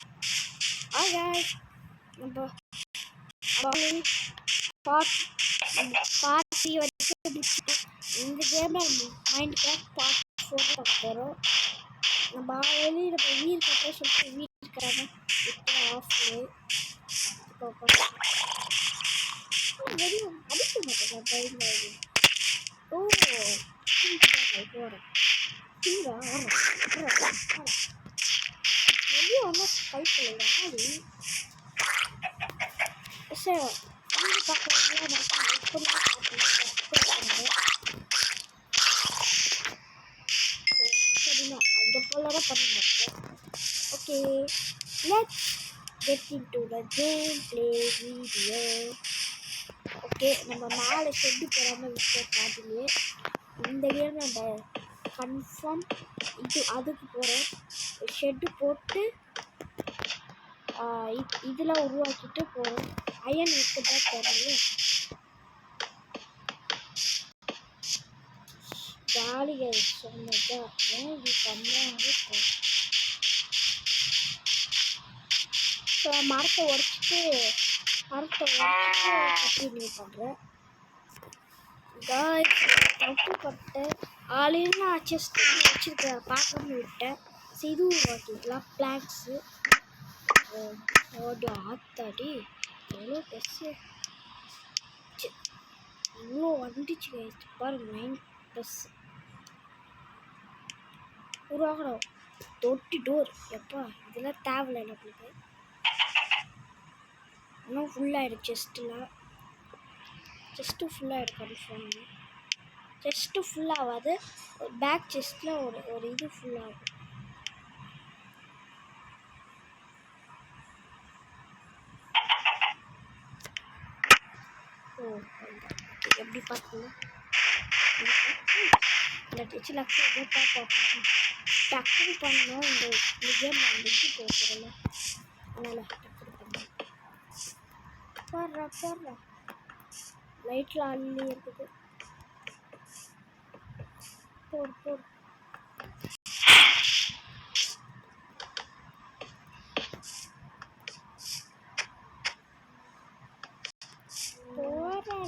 Hi guys, நம்ம part 3 வரைக்கும் இந்த கேம்ல மைண்ட் கிராஃப்ட் பார்ட் 4 பார்க்க போகிறோம். நம்ம வெளியில் நம்ம வீடு கட்டுற சொல்லிட்டு வீடு இருக்கிறாங்க இப்போ ஆஃப்லே வெளியே அடிக்க மாட்டேங்க டைம். ஓ போகிறேன் வெளியே ஒன்றும் கை சொல்லலாம் சார் வீடு பார்க்குறதுலாம் சரிண்ணா அந்த போல தான் பண்ண மாட்டேன். Okay, let's get into the game play video. Okay, நம்ம மேலே ஷெட்டு போடாமல் விட்ட பாட்டிலே இந்த கேம் நம்ம கன்ஃபார்ம் அதுக்கு போகிறோம். ஷெட்டு போட்டு இதெல்லாம் உருவாக்கிட்டு போகிறோம். அயன் இருக்குதா தெரியல. ஜாலிகள் சொன்னதா ஏன் இது கம்மியாக மரத்தை உடச்சிட்டு கண்டினியூ பண்ணுறேன். தப்பு பட்டேன். ஆளையும் நான் செஸ்ட் வச்சுருக்கேன் பார்க்காம விட்டேன். இது உருவாக்கிக்கலாம் பிளான்ஸு. ஆத்தாடி எவ்வளோ பெருசு இவ்வளோ வந்துச்சு பாருங்க. 9+ உருவாகணும். தொட்டி டோர் எப்பா இதெல்லாம் தேவையில்லை நம்மளுக்கு. இன்னும் ஃபுல்லாகிடும் செஸ்ட்டு ஃபுல்லாகிடும் கன்ஃபார்ம். செஸ்ட்டு ஃபுல்லாகாது, பேக் செஸ்ட்டில் ஒரு இது ஃபுல்லாகும். எப்படி பார்த்தீங்கன்னா இந்த டச்சு லக்ஸை பார்ப்போம். டக்குனு பண்ணோம். இந்த கேம் நான் முடிச்சு போகிறேன். அதனால் டக்குனு பண்ணேன். போடுறா லைட்டில் அள்ளி இருக்குது. போடு போடுறேன்.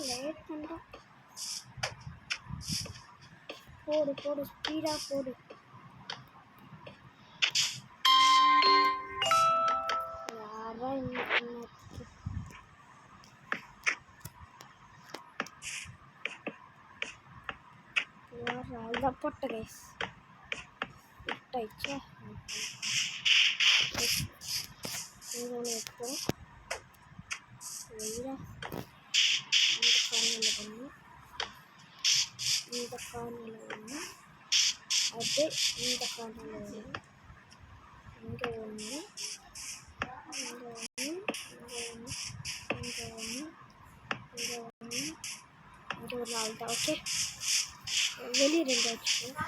லேட் பண்ணுறேன். போடு ஸ்பீடாக போடு. யாரா அதுதான் போட்ட கைஸ் விட்டாயிடுச்சா. ஒன்று வைப்போம். வெயிலா இந்த கார்னரில் ஒன்று, இந்த கார்னரில் ஒன்று, அது இந்த கார்னரில் ஒன்று, இங்கே ஒன்று, இங்கே ஒன்று, இங்கே ஒன்று, இங்கே ஒன்று, இங்கே ஒன்று, இங்கே ஒரு 4 தான். ஓகே, வெளியே 2 வச்சுக்கோங்க.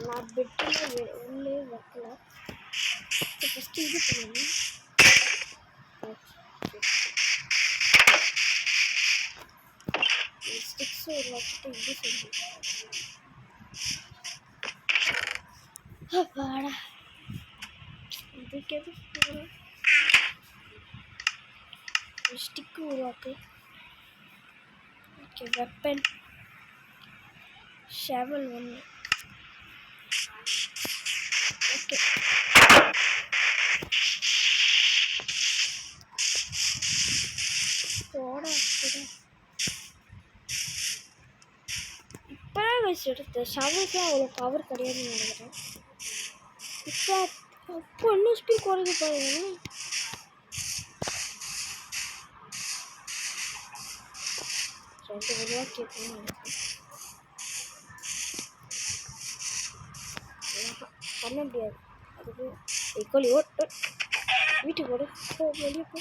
நான் பெட்டில் உள்ளே வைக்கல. ஃபஸ்ட்டு இது பண்ணணும். ஸ்டிக்ஸும் ஒரு வச்சுட்டு இது சொல்லி அப்பாடா இதுக்கு எது ஸ்டிக்கு உருவாக்கு. Okay, weapon ஷெவல் 1. ஓகே, இப்போதான் வயசு எடுத்து ஷவல்ஸ்லாம் அவ்வளோ பவர் கிடையாதுன்னு நினைக்கிறேன். இப்போ இன்னும் ஸ்பீட் குறைஞ்சு பாருங்க. கேட்கணும் பண்ண முடியாது. அதுக்கு கோழி ஓட்டு வீட்டுக்கு ஓடு. வெளியே போ.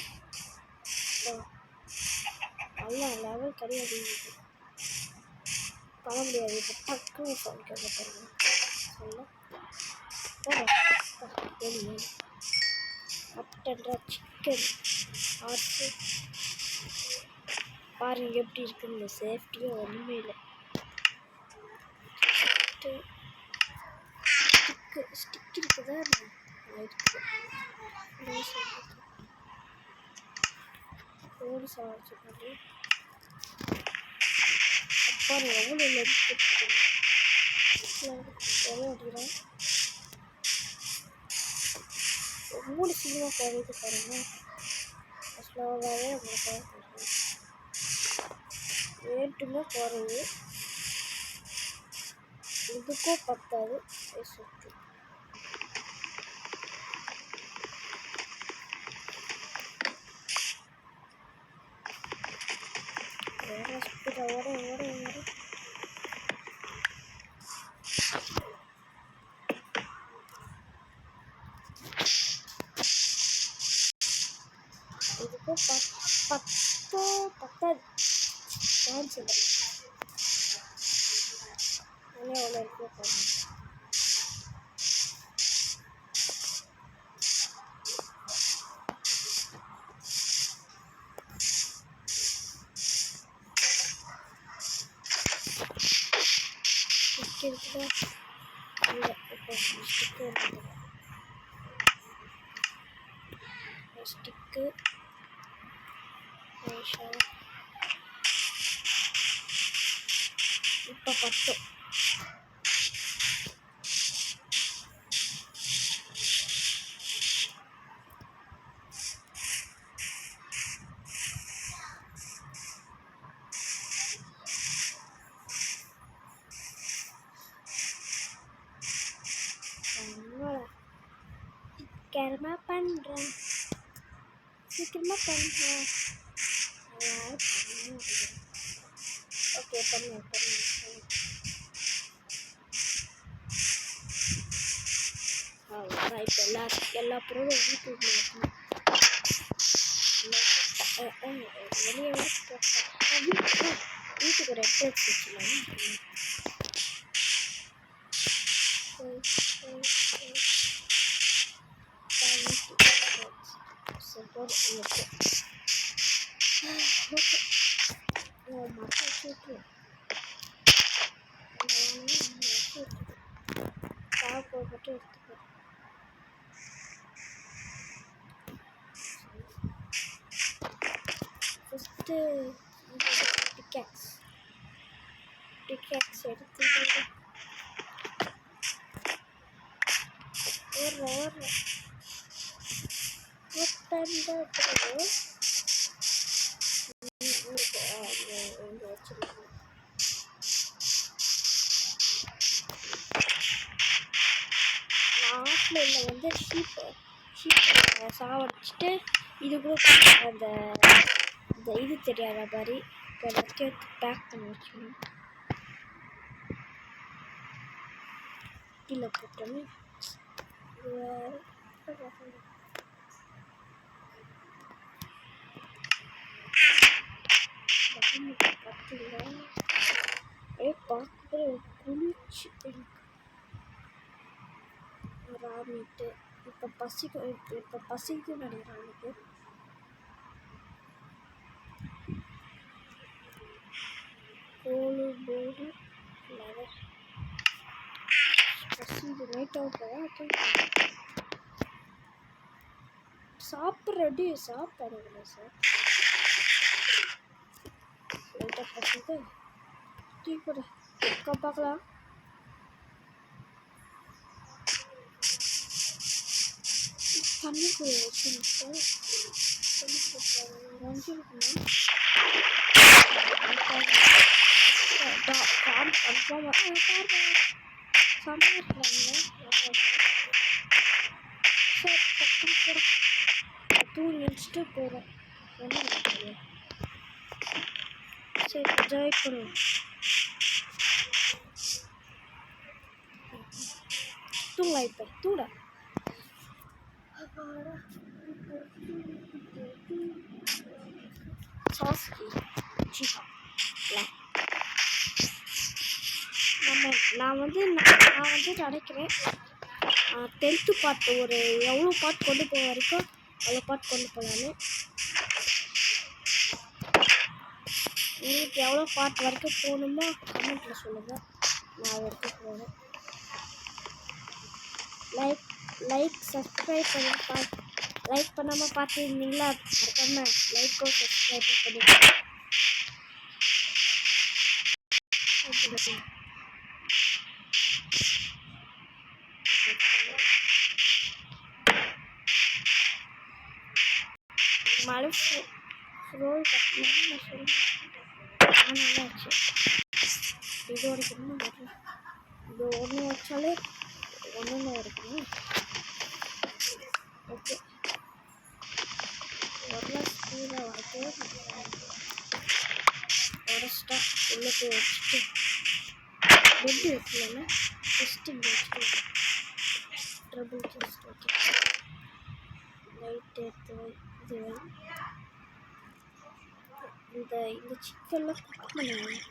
நல்ல லெவல் கிடையாது. பண்ண முடியாது. இப்போ டக்குன்னு சவுண்ட் கேட்க பாருங்க. சொல்ல வெளியே மட்டன் சிக்கன் ஆட்டு பாருங்க எப்படி இருக்குது இந்த சேஃப்டியே ஒன்றுமே இல்லை. ஸ்டிக் இருக்குதா இருக்குது ஓடி சாப்பிட்டு பாருங்க எவ்வளோ எவ்வளோ அடிக்கிறேன் எவ்வளோ சீக்கிரமாக குறையுது பாருங்க. ஸ்லோவாகவே உங்களுக்கு ரேட்டுமே குறையுது. இதுக்கும் பத்தாது சுற்றி ஓட இதுக்கும் பத்தாது கேன்சல் எவ்வளோ இருக்கோ பாருங்க. இருக்குதா இல்லை இப்போ ஸ்டிக்கு இப்போ 10 சீக்கிரமாக பண்ணுறேன் ஓகே பண்ணுவேன் இப்போ எல்லா பொருளும் வீட்டுக்கு வெளியே வீட்டுக்கு ஒரு எக்ஸ்போர்ட் வச்சுக்கலாம். ஃபஸ்ட்டு பிக்காக்ஸ் எடுத்து ஆஃப்லைனில் வந்து ஷீப் சாவடிச்சுட்டு இது கூட அந்த இது தெரியாத மாதிரி எல்லாத்தையும் பேக் பண்ணி வச்சுக்கணும். கீழே போட்டோன்னு பார்க்குற குளிர்ச்சி ராமிட்டு இப்போ பசிக்கும் நினைக்கிறேன் எனக்கு. கோழு போடு பசிக்கு நைட்டாக சாப்பிட்றடி சாப்பாடுங்களா சார் லைட்டாக பசிக்கு டீ கூட பார்க்கலாம். தண்ணி கூட வச்சுருங்க சார் ரஞ்சிருக்குமா தூணி வச்சுட்டு போகிறோம். சரி என்ஜாய் பண்ணுவோம். தூங்கலாம் இப்போ தூட சாஸ்கி சிக்கா நான் வந்து நினைக்கிறேன் 10th பார்ட் ஒரு எவ்வளோ பார்ட் கொண்டு போக வரைக்கும் அவ்வளோ பார்ட் கொண்டு போகலான்னு. உங்களுக்கு எவ்வளோ பார்ட் வரைக்கும் போகணுமோ கமெண்ட்டில் சொல்லுங்கள், நான் வரைக்கும் போகிறேன். சப்ஸ்கிரைப் பண்ணி லைக் பண்ணாமல் பார்த்துருந்தீங்களா? மறக்காம லைக்கும் சப்ஸ்கிரைபும் பண்ணிக்கலாம். மழை ரோல் கட்டணும்னு நான் சொல்லுவேன். நல்லா ஆச்சு. இதோட இன்னும் வரல. இது ஒன்று வச்சாலே ஒன்று இருக்கணும். ஓகே, ஒரு ஸ்பீடாக வரது உடச்சிட்டா உள்ளே போய் வச்சுட்டு பெட்டு வைக்கலன்னா ஜஸ்ட் இங்கே வச்சுட்டு ட்ரபிள் ஜஸ்ட் ஓகே. லைட் எடுத்து இது இந்த சிக்கன்லாம் குக் பண்ணுவேன்.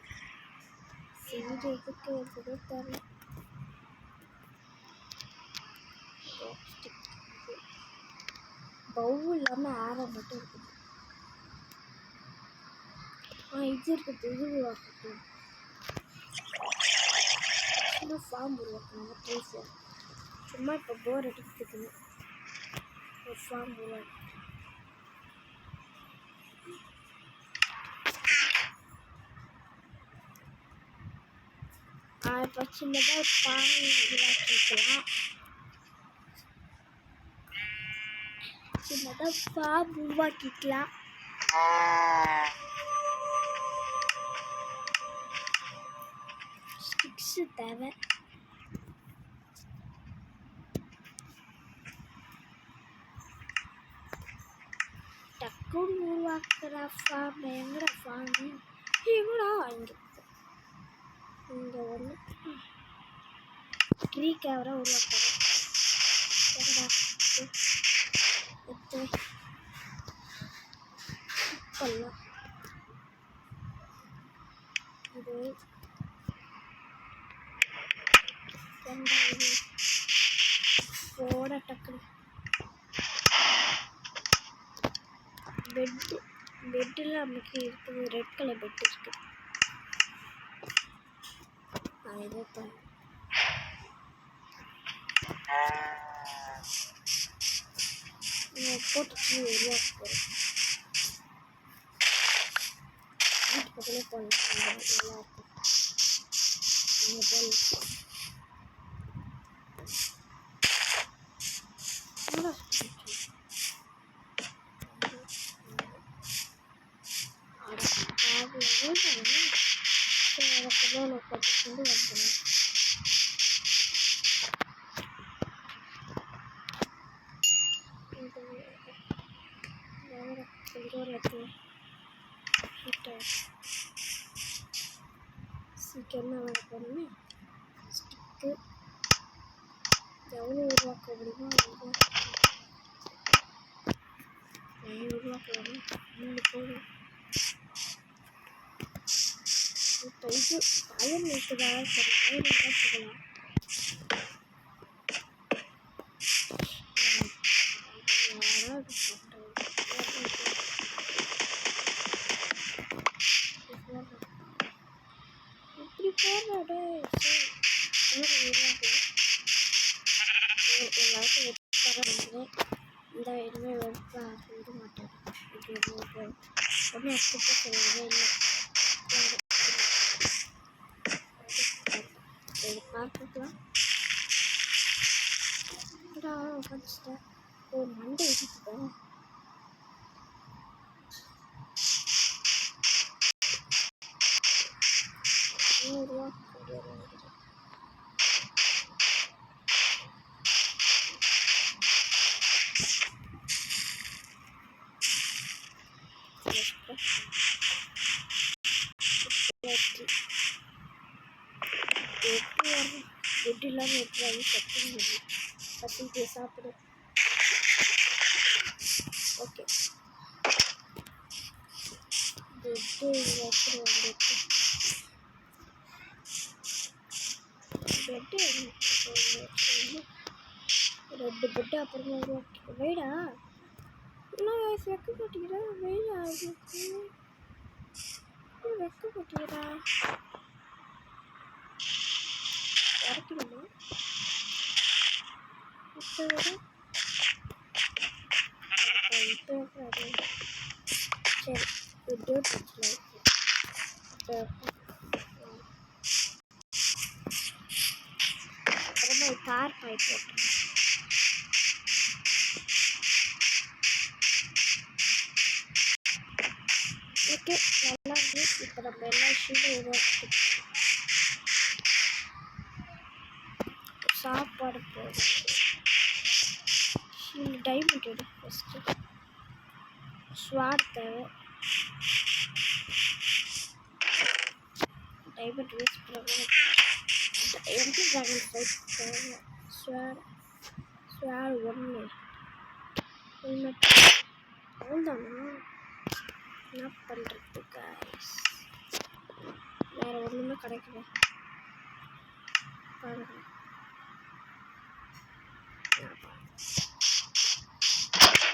செஞ்சு எதுக்கு எதுவே தரல. பவு இல்லாமல் ஆரை மட்டும் இருக்குது. இது இருக்குது, இது உருவாக்கணும். சும்மா ஃபார்ம் உருவாக்கணும். ட்ரீஸில் சும்மா இப்போ போர் அடிக்குது. ஒரு ஃபார்ம் உருவாக்கணும். இப்போ சின்னதாக ஃபார்ம் உருவாக்கிக்கலாம். சின்னதாக ஃபார்ம் உருவாக்கிக்கலாம். ஸ்டிக்ஸு தேவை. டக்குன்னு உருவாக்குற ஃபார்ம் எங்கட ஃபார்ம் இவ்வளோ வாங்கிருக்கு. இங்கே ஒன்று ட்ரீ கேமரா உருவாக்குறேன். எடுத்து பண்ணலாம். இது போட டக்குனு பெட்டில் நமக்கு இருக்குது. ரெட் கலர் பெட் இருக்குது. இதை போட்டு உருவாக்குறேன். வீட்டு பக்கமே போடலாம். நல்லா இருக்கும். நீங்கள் போடலாம். சீக்கிரமாக வேலை பண்ணி ஸ்டிக்கு எவ்வளோ உருவாக்க முடியுமோ உருவாக்கலாம். 3 போதும். இப்போ இது அயன் இருக்குதா? சரி, அயன் தான் போகலாம். இப்படி போடுறாடே. எல்லாருக்கும் வெப்பாரன் இந்த இனிமேல் வெப்பா விட மாட்டேன். ஒன்றும் எக்ஸ்பெக்ட் செய்யவே இல்லை. பார்த்துக்கலாம். உட்காந்துட்டேன். ஓ, மண்டை இடிச்சுட்டேன். ₹100 ஃபுட் இல்லாமல் எப்படி கற்றுங்க பசிக்கு சாப்பிடு. ஓகே, பெட்டு வச்சுருவோம். பெட்டு ரெண்டு பெட்டு அப்புறமா உருவாக்கி வெயிடா இன்னும் வைக்க மாட்டேங்கிறேன். வெயிடா வைக்க மாட்டேங்கிறா வரைக்கணுமா சரி அப்புறமா கார் பைப் போட்டோம் ஓகே நல்லா இருக்கு இப்போ நம்ம எல்லா ஷீலும் உருவாக்கிட்டு சாப்பாடு போடுறது ஷீல் டைமண்ட் எடு ஃபஸ்ட்டு ஸ்வாட் தேவை டைமண்ட் வேஸ்ட் பண்ணுறது எம்டி ட்ராகன் ஃபைட் தேவை ஸ்வாட் ஒன்று ஹெல்மெட் அவ்வளோதானா என்ன பண்ணுறது கைஸ் வேறு ஒன்றுமே கிடைக்கல பாருங்க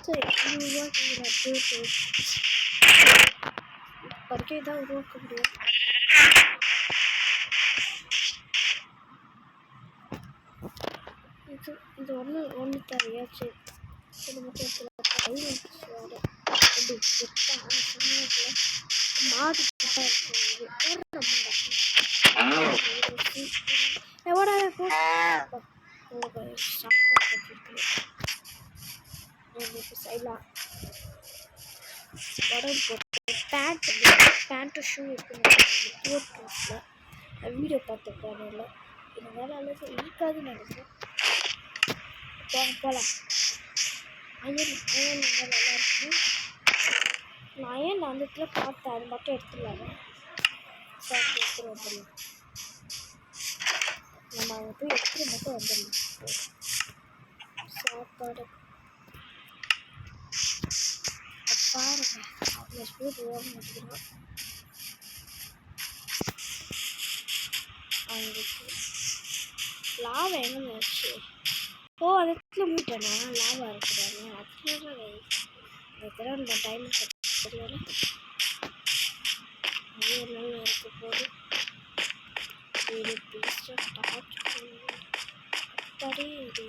சரி உருவாக்குங்கிற பறிக்கை தான் உருவாக்க முடியும் இது ஒன்று தரையாச்சு குடும்பத்தில் மாடு எவ்வளோ சைட்லாம் உடம்பு போட்டு பேண்ட்டு ஷூ இருக்குன்னு வீடியோ பார்த்துருக்கேன் இல்லை இதனால் அளவுக்கு இருக்காதுன்னு நினைக்கிறேன் போகலாம் அயன் நல்லா இருக்கும் நான் அயன் அந்த இடத்துல பார்த்தேன் அது மட்டும் எடுத்துடலாங்க சாப்பிட்டு எடுத்துகிட்டு வந்துடலாம் நம்ம அங்கே போய் எடுத்துகிட்டு மட்டும் வந்துடலாம் சாப்பாடு பாருங்க அவ்வளோ ஸ்பீட் ஓட மாட்டேங்கிறோம் அவங்களுக்கு லாபம் எங்கே ஆச்சு ஓ அதுக்குள்ள மூட்டேனா லாபம் இருக்கிறாங்க அதனால இந்த தடவை நம்ம டைம் தெரியல அது நல்லா இருக்க போது இது பீஸ்டாக ஸ்டார்ட் அப்படி இது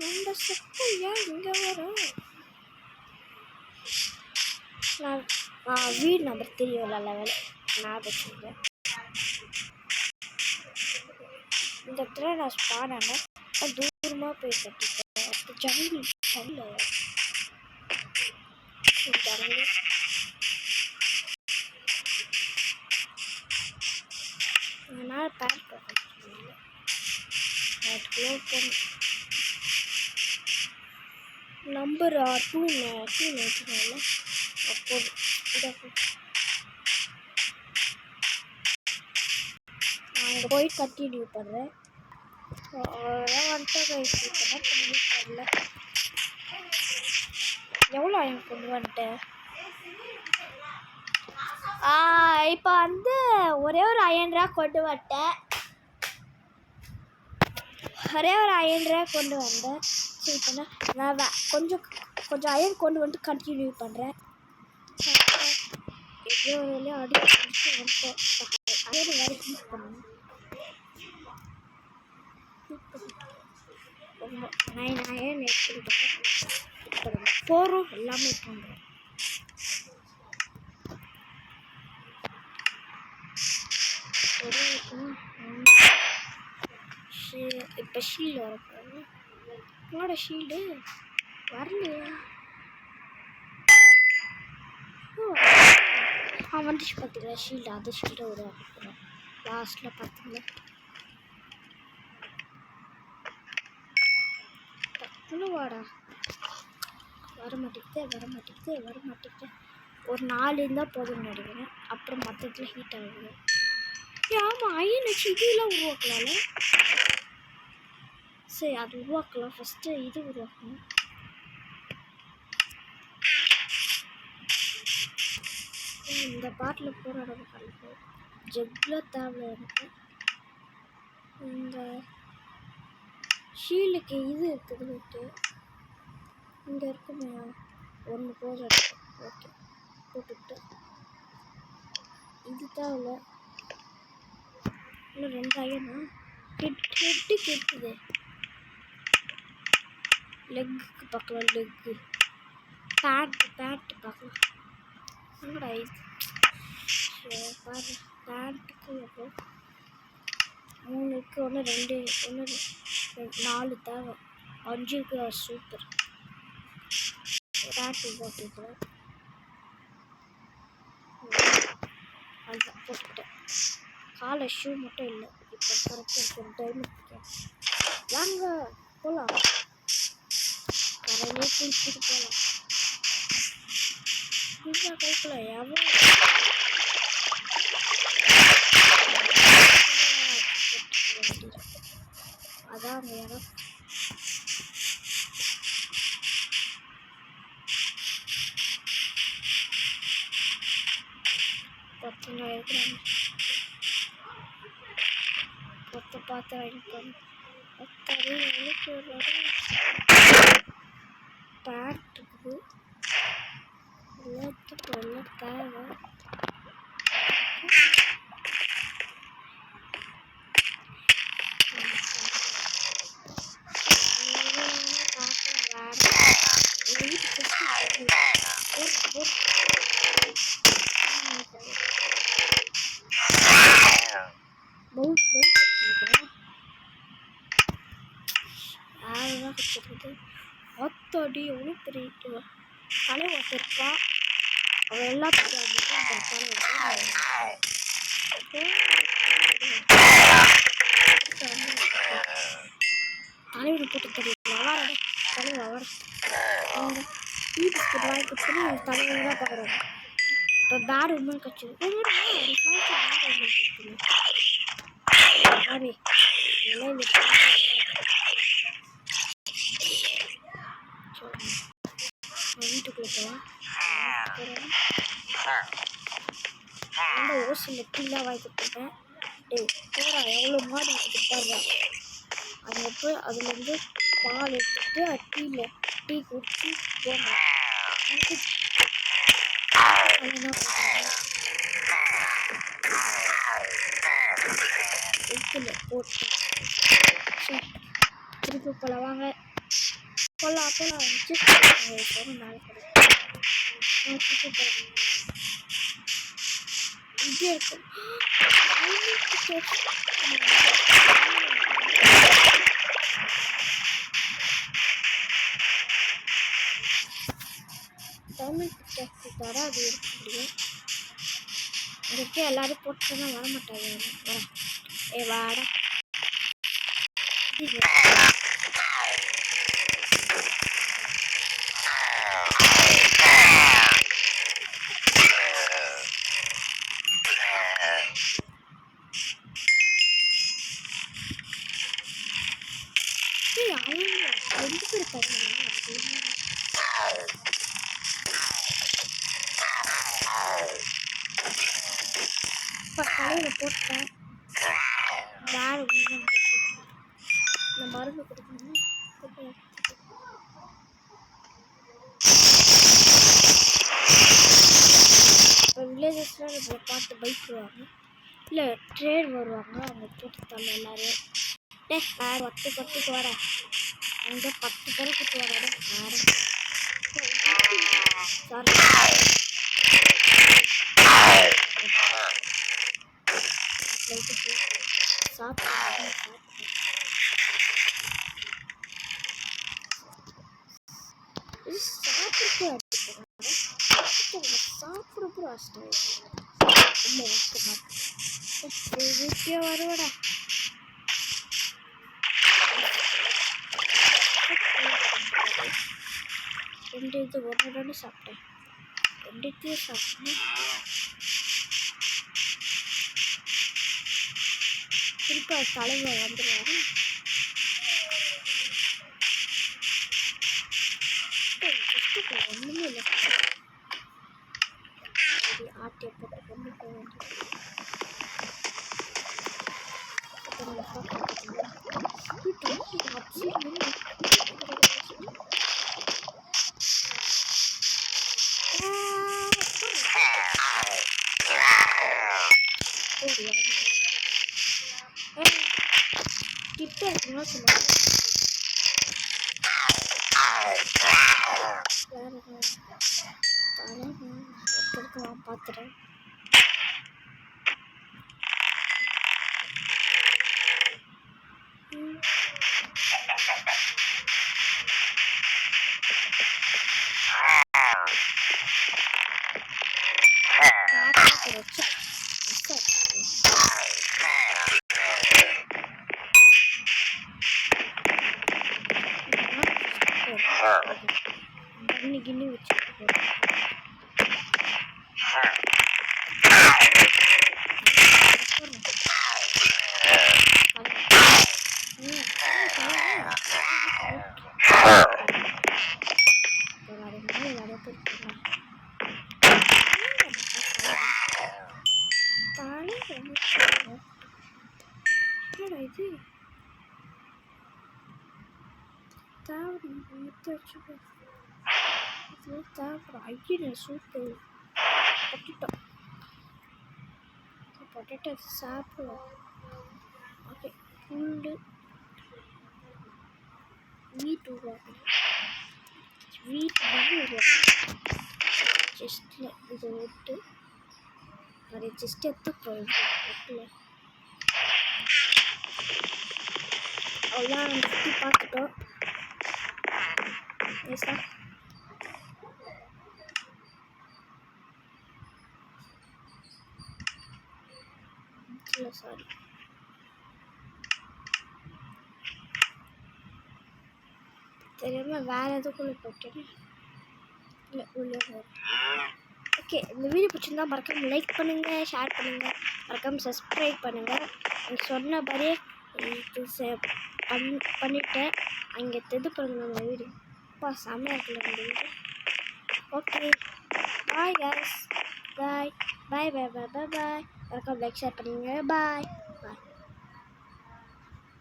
இந்த சத்தம் ஏன் இங்கே வரும் நான் வீடு நம்பர் தெரியும் லெவல் நான் வச்சுருக்கேன் இந்த இடத்துல நான் ஸ்பான் ஆனேன் தூரமாக போய் கட்டிட்டேன் ஜங்கிள் ஜங்கிள் அதனால் பேண்ட் நம்பர் 294 அப்போது நான் அங்கே போய் கண்டினியூ பண்ணுறேன் அதெல்லாம் வந்துட்டு என்ன பண்ணி தெரில எவ்வளோ அயன் கொண்டு வந்துட்டேன் இப்போ வந்து ஒரே ஒரு அயன்ரா கொண்டு வந்துட்டேன் ஒரே ஒரு அயன்ரா கொண்டு வந்தேன் சரி இப்போ நான் கொஞ்சம் அயன் கொண்டு வந்துட்டு கண்டினியூ பண்ணுறேன் எப்படியோ ஒரு வழியாக அடி வந்துட்டோம் அயன் வேறு ஹீட் பண்ணணும் நான் அயன் எடுத்துக்கிட்டேன் போகிறோம் எல்லாமே பண்ணுறோம் இப்போ ஷீல்டு வரப்போகுது என்னோட ஷீல்டு வரலையா வந்துச்சு பார்த்தீங்களா ஷீல்டு அது ஷீல்டை உருவாக்குறோம் லாஸ்ட்டில் பார்த்தீங்களா இன்னும் வாடா. வர மாட்டேங்குது. ஒரு 4 இருந்தால் போதும்னு நினைக்கிறேன். அப்புறம் மொத்தத்தில் ஹீட் ஆகுது. ஆமாம், அயன் வச்சு இதெல்லாம் உருவாக்கலாம்ல. சரி, அது உருவாக்கலாம். ஃபஸ்ட்டு இது உருவாக்கணும். இந்த பாட்டில் போராட கலப்பு ஜெக்கில் தேவை எனக்கு. இந்த ஷீலுக்கு இது இருக்குது. ஓகே, இங்கே இருக்குமே ஒன்று போதும். ஓகே, போட்டுக்கிட்டு இது தேவை. இன்னும் 2 அயனா ஹெட்டு கேட்குது. லெக்குக்கு பார்க்கலாம். லெக்கு பேண்ட் பார்க்கலாம். என்னடா இது பாரு. பேண்ட்டுக்கு எவ்வளோ? 3 இருக்குது. ஒன்று 4 தேவை. 5 இருக்குது. சூப்பர். பேண்ட் போட்டுக்கிறேன். அதுதான் போட்டுக்கிட்டேன். காலை ஷூ மட்டும் இல்லை. இப்போ கரெக்டாக இருக்கும். டைமுக்கு வாங்க போகலாம். கரையிலே குளிச்சுட்டு போகலாம். குளிச்சா கைக்குள்ள எவ்வளோ அதான் அந்த இடம். கொத்தங்க இருக்கிறாங்க. கொத்த பாத்திரம் எடுக்கணும். கொத்தடி எனக்கு பேண்ட் இருக்குது. எல்லாத்துக்கும் எல்லாம் தேவை. ஒத்தடி எவ்வளோ பெரிய தலை வச்சிருப்பா. அவள் எல்லாத்துக்கும் தலைவர் போட்டு தெரியல. தலைவர் வீட்டுக்கு வாங்கி கொடுத்து தலைவர் தான் பார்க்குறாங்க. இப்போ பேட் உண்மையை கட்சி வீட்டுக்குள்ளே போகலாம். அந்த ஓசியில் டீலாம் வாங்கி கொடுத்துருக்கேன். போகிறா எவ்வளோ மாடு கொடுப்பாரு. அங்கே போய் அதுலேருந்து பால் எடுத்துட்டு டீ குடிச்சு போகணும். போட்டு திருப்பி போல வாங்க போகலாம். வந்துச்சு மேலே இது இருக்கும். தர அது எடுக்க முடியும். இதுக்கே எல்லாரும் போட்டுன்னா வரமாட்டாங்க. வாடா தலையில் போட்டேன். வேறு நான் மருந்து கொடுக்கணும். இப்போ வில்லேஜஸ்லாம் நம்மளை பார்த்து பயப்படுவாங்க. இல்லை ட்ரேட் வருவாங்க. அவங்க போட்டுத்தாங்க எல்லோரும். வேறு 10 பத்துக்கு வர அங்கே 10 பேருக்கு வராது. வேறு சாப்பிட்றப்போ வீட்டிலே வருவடா. 2 இது 1 சாப்பிட்டேன். 2 சாப்பிட்டேன். திருப்பி தலைவர் வந்துடுவாரு. ஒன்றுமே இல்லை. ஆட்டியை போட்டு கொண்டு போக வேண்டியது. கிட்ட இருக்கணும் சொல்லுவாங்க. வேற பார்த்துறேன். கிண்ணி வச்சுட்டு போறேன். சூப்பர் பொட்டேட்டோ சாப்பிடுவோம். ஓகே, பூண்டு வீட் உருவாக்கணும். வீட் வந்து செஸ்டில் இதை விட்டு அதை செஸ்ட் எடுத்து போயிட்டு அவ்வளோதான். சுற்றி பார்த்துட்டோம். சார் சாரி தெரியாமல் வேறு எதுக்குள்ளே போட்டேன். இல்லை உள்ளே. ஓகே, இந்த வீடியோ பிடிச்சிருந்தா மறக்காம லைக் பண்ணுங்கள், ஷேர் பண்ணுங்கள், மறக்காம சப்ஸ்கிரைப் பண்ணுங்கள். நீங்கள் சொன்ன மாதிரியே பண்ணிவிட்டேன். அங்கே இது பண்ணுங்கள் அந்த வீடியோ. அப்பா செம்மையாக இருக்குல்ல இந்த வீடியோ. Okay, bye guys. Bye bye bye bye bye bye. மறக்காம லைக் ஷேர் பண்ணுங்கள். பாய்.